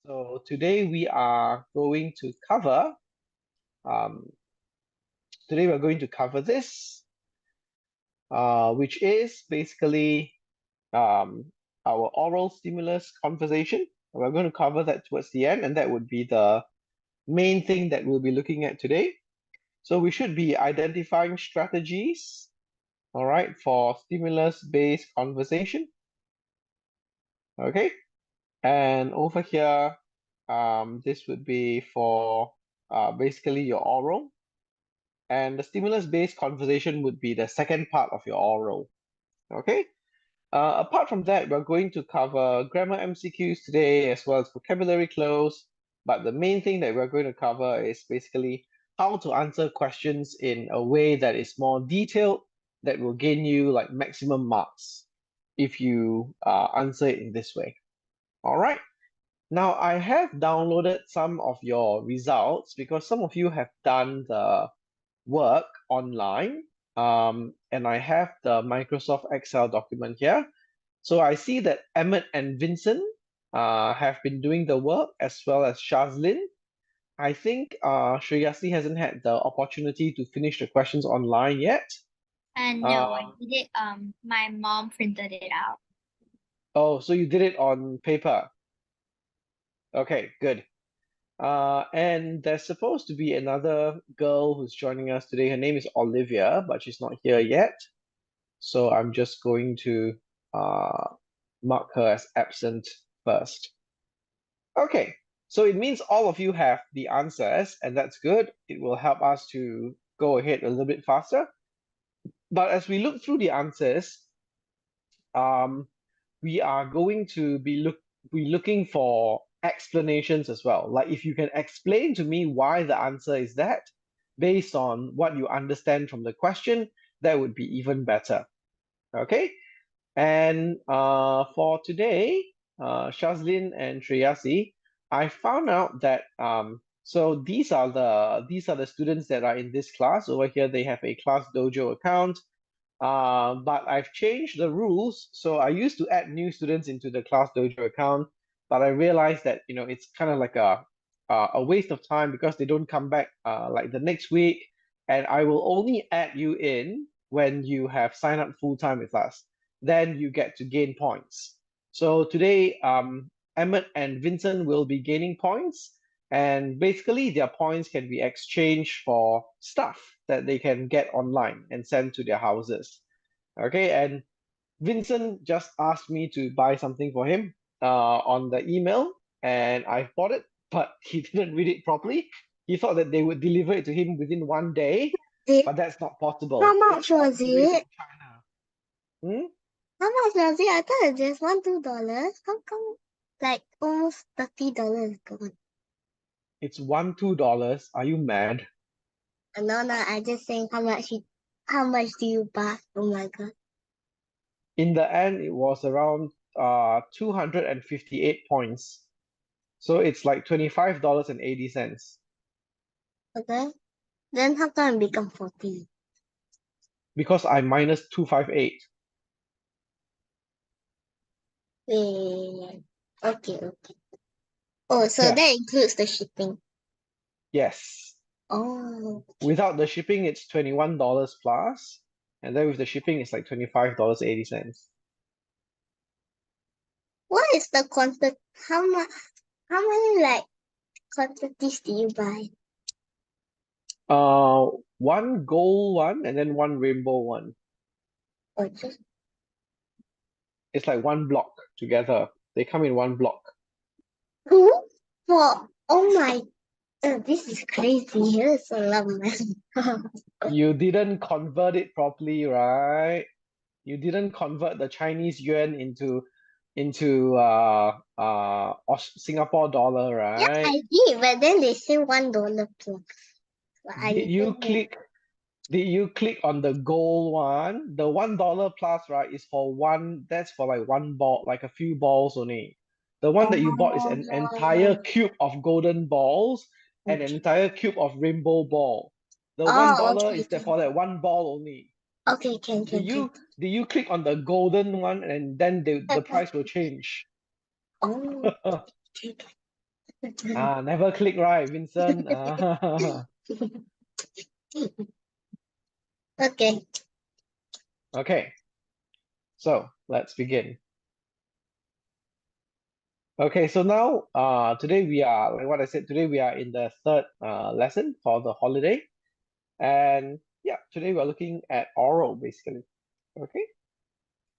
So today we are going to cover, um, today we're going to cover this, which is basically our oral stimulus conversation. We're going to cover that towards the end, and that would be the main thing that we'll be looking at today. So we should be identifying strategies, all right, for stimulus-based conversation. Okay, and over here, this would be for basically your oral. And the stimulus-based conversation would be the second part of your oral. Okay. Apart from that, we're going to cover grammar MCQs today as well as vocabulary close. But the main thing that we're going to cover is basically how to answer questions in a way that is more detailed, that will gain you like maximum marks if you answer it in this way. All right. Now I have downloaded some of your results because some of you have done the work online, and I have the Microsoft Excel document here. So I see that Emmett and Vincent have been doing the work, as well as Shazlin. I think Shreyasi hasn't had the opportunity to finish the questions online yet. And no, I did it. My mom printed it out. Oh, so you did it on paper. Okay, good. And there's supposed to be another girl who's joining us today. Her name is Olivia, but she's not here yet. So I'm just going to mark her as absent first. Okay, so it means all of you have the answers, and that's good. It will help us to go ahead a little bit faster. But as we look through the answers, we are going to be looking for explanations as well. Like if you can explain to me why the answer is that, based on what you understand from the question, that would be even better. Okay, and for today, Shazlin and Shreyasi, I found out that so these are the students that are in this class. Over here, they have a Class Dojo account. But I've changed the rules. So I used to add new students into the Class Dojo account, but I realized that it's kind of like a waste of time because they don't come back like the next week, and I will only add you in when you have signed up full time with us. Then you get to gain points. So today, Emmett and Vincent will be gaining points, and basically their points can be exchanged for stuff that they can get online and send to their houses. Okay, and Vincent just asked me to buy something for him on the email, and I bought it, but he didn't read it properly. He thought that they would deliver it to him within 1 day, but that's not possible. How much was it? China. Hmm? How much was it? I thought it just $1-2. How come like almost $30 gone? It's $2. Are you mad? No, I just saying how much do you buy? Oh my god. In the end, it was around 258 points. So it's like $25.80. Okay. Then how come it become 40? Because I minus 258. Okay. Oh, so Yeah. that includes the shipping. Yes. Oh. Without the shipping, it's $21 plus, and then with the shipping, it's like $25.80. What is the quantity? How many like quantities do you buy? One gold one and then one rainbow one. Or just It's like one block together. They come in one block. who? For oh my, this is crazy. Here's a lot of money. You didn't convert it properly, right? You didn't convert the Chinese yuan into Singapore dollar, Yeah, right? I did, but then they say $1 plus. But I Did you didn't. click on the gold one? The $1 plus, right, is for one, that's for like one ball, like a few balls only. The one that you bought is an entire cube of golden balls and an entire cube of rainbow ball. The $1 Okay, is there for that one ball only. okay, can. Did you click on the golden one and then the price will change? Oh, okay. Never click right, Vincent. Okay. Okay, so let's begin. Okay, so now today we are, like what I said, today we are in the third lesson for the holiday. And yeah, today we're looking at oral basically. Okay,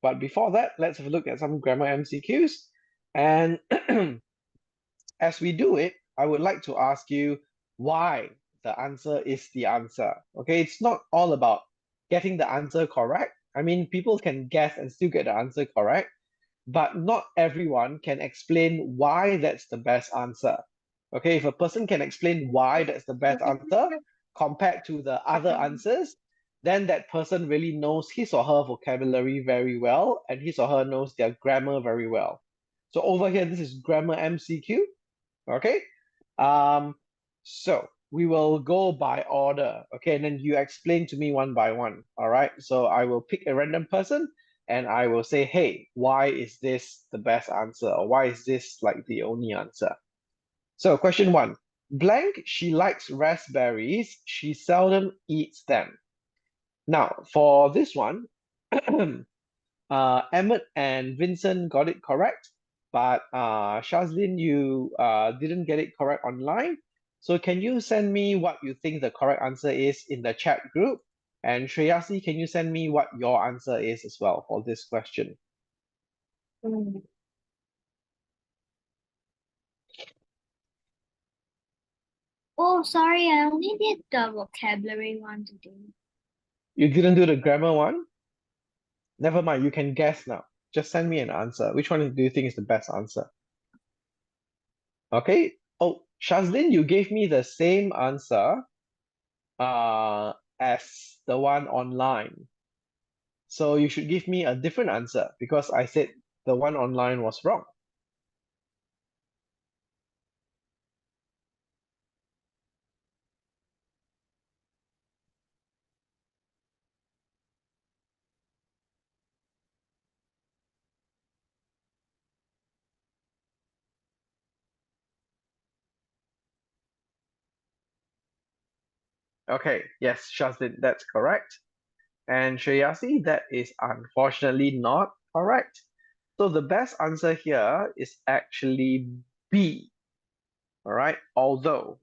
but before that, let's have a look at some grammar MCQs. And as we do it, I would like to ask you why the answer is the answer. Okay, it's not all about getting the answer correct. I mean, people can guess and still get the answer correct, but not everyone can explain why that's the best answer. Okay, if a person can explain why that's the best answer compared to the other answers, then that person really knows his or her vocabulary very well, and his or her knows their grammar very well. So over here, this is grammar MCQ. Okay, so we will go by order. Okay, and then you explain to me one by one. All right, so I will pick a random person and I will say, hey, why is this the best answer, or why is this like the only answer? So question one, blank, she likes raspberries, she seldom eats them. Now for this one, Emmett and Vincent got it correct, but Shazlin, you didn't get it correct online. So can you send me what you think the correct answer is in the chat group? And Shreyasi, can you send me what your answer is as well for this question? Oh, sorry, I only did the vocabulary one today. You didn't do the grammar one? Never mind, you can guess now. Just send me an answer. Which one do you think is the best answer? Okay. Oh, Shazlin, you gave me the same answer as the one online. So you should give me a different answer because I said the one online was wrong. Okay, yes, Shazlin, that's correct. And Shreyasi, that is unfortunately not correct. So the best answer here is actually B. All right, although.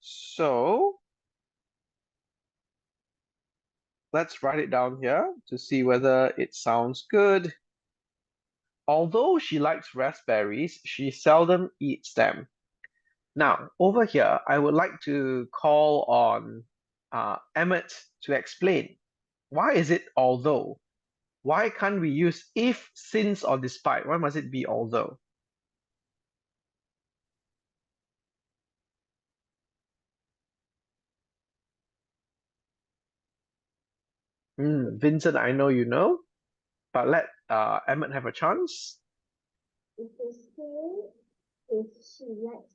So let's write it down here to see whether it sounds good. Although she likes raspberries, she seldom eats them. Now, over here, I would like to call on Emmett to explain. Why is it although? Why can't we use if, since, or despite? Why must it be although? Vincent, I know you know, but let Emmett have a chance. If you say if she likes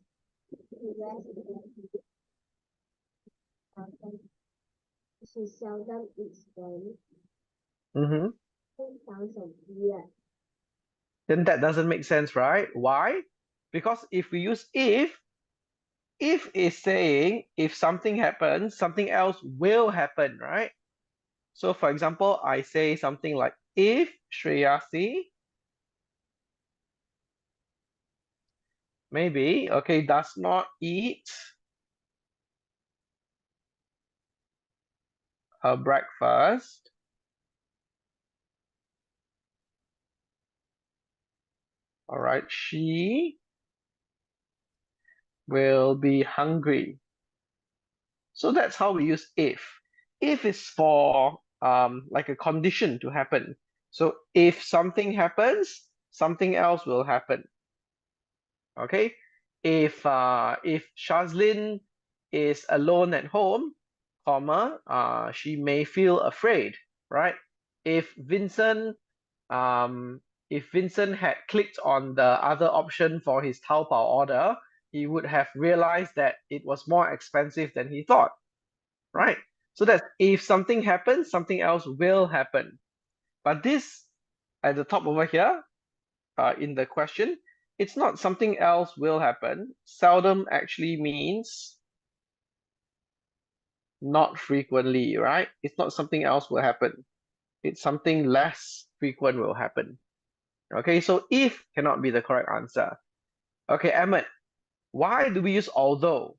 she seldom eats them. It sounds weird. Then that doesn't make sense, right? Why? Because if we use if is saying if something happens, something else will happen, right? So for example, I say something like if Shreyasi maybe, okay, does not eat her breakfast, all right, she will be hungry. So that's how we use if. If is for like a condition to happen. So if something happens, something else will happen. Okay, if Shazlin is alone at home, comma, she may feel afraid, right? If Vincent had clicked on the other option for his Taobao order, he would have realized that it was more expensive than he thought, right? So that's if something happens, something else will happen. But this at the top over here, in the question, it's not something else will happen. Seldom actually means not frequently, right? It's not something else will happen. It's something less frequent will happen. Okay, so if cannot be the correct answer. Okay, Emmett, why do we use although?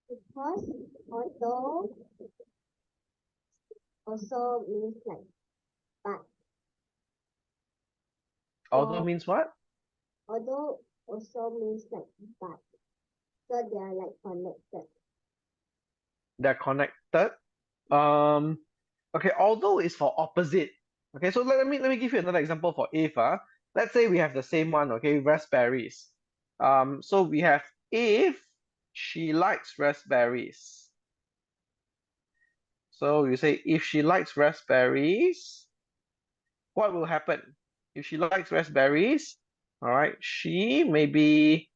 Because although also means like but. Although means what? Although also means like but. So they are like connected. They're connected. Okay, although is for opposite. Okay, so let me give you another example for if. Let's say we have the same one, okay, raspberries. So we have if she likes raspberries. So you say if she likes raspberries, what will happen? If she likes raspberries, all right, she maybe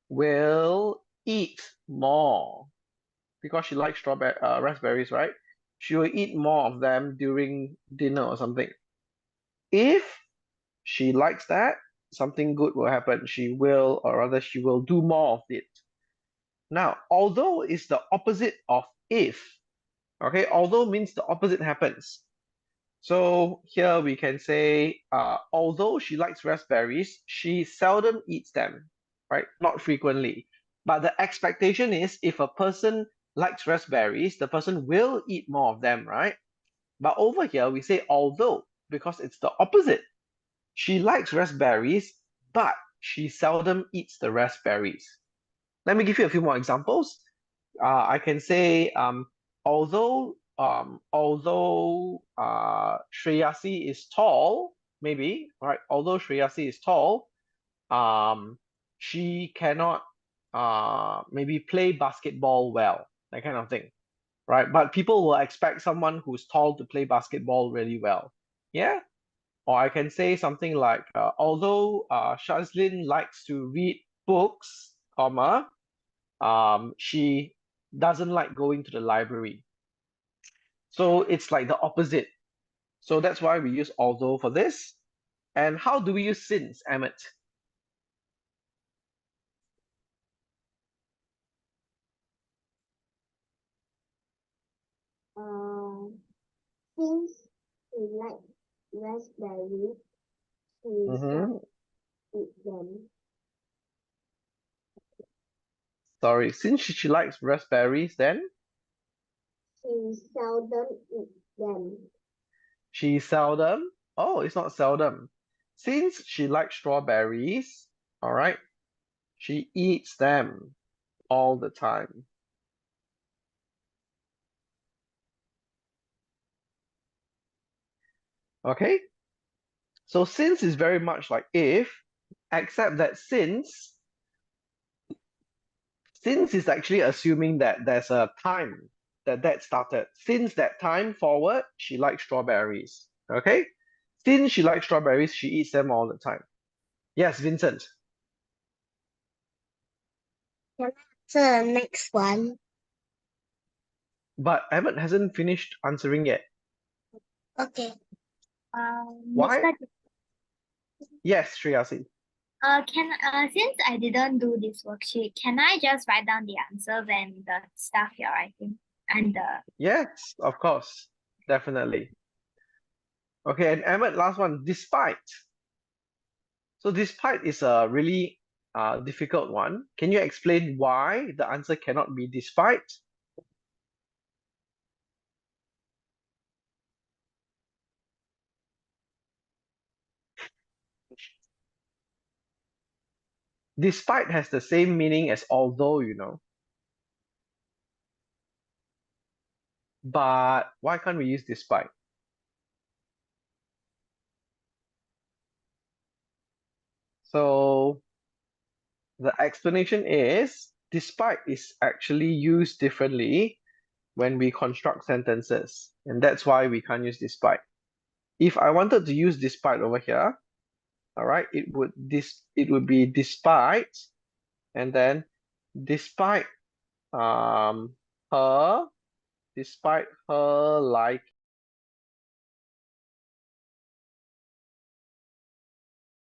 will eat more because she likes raspberries, right? She will eat more of them during dinner or something. If she likes that, something good will happen. She will, or rather, she will do more of it. Now, although is the opposite of if. Okay, although means the opposite happens. So here we can say, although she likes raspberries, she seldom eats them, right? Not frequently. But the expectation is if a person likes raspberries, the person will eat more of them, right? But over here we say although, because it's the opposite. She likes raspberries, but she seldom eats the raspberries. Let me give you a few more examples. I can say, although Shreyasi is tall, maybe, right? Although Shreyasi is tall, she cannot maybe play basketball well, that kind of thing, right? But people will expect someone who's tall to play basketball really well. Yeah. Or I can say something like, although Shazlin likes to read books, comma, she doesn't like going to the library. So it's like the opposite. So that's why we use although for this. And how do we use since, Emmett? Since she like raspberry, she Mm-hmm. eat them. Sorry, since she likes raspberries, then She seldom eat them. she seldom. Oh, it's not seldom. Since she likes strawberries, all right, she eats them all the time. Okay, so since is very much like if, except that since is actually assuming that there's a time that started. Since that time forward, she likes strawberries. Okay, since she likes strawberries, she eats them all the time. Yes, Vincent. So next one. But Emmett hasn't finished answering yet. Okay. Why? Mr. Yes, Shreyasi. Since I didn't do this worksheet, can I just write down the answers and the stuff you're writing and the Yes, of course, definitely. Okay, and Emmett, last one. Despite. So despite is a really difficult one. Can you explain why the answer cannot be despite? Despite has the same meaning as although, you know. But why can't we use despite? So the explanation is despite is actually used differently when we construct sentences, and that's why we can't use despite. If I wanted to use despite over here, all right, it would be despite, and then despite her despite her liking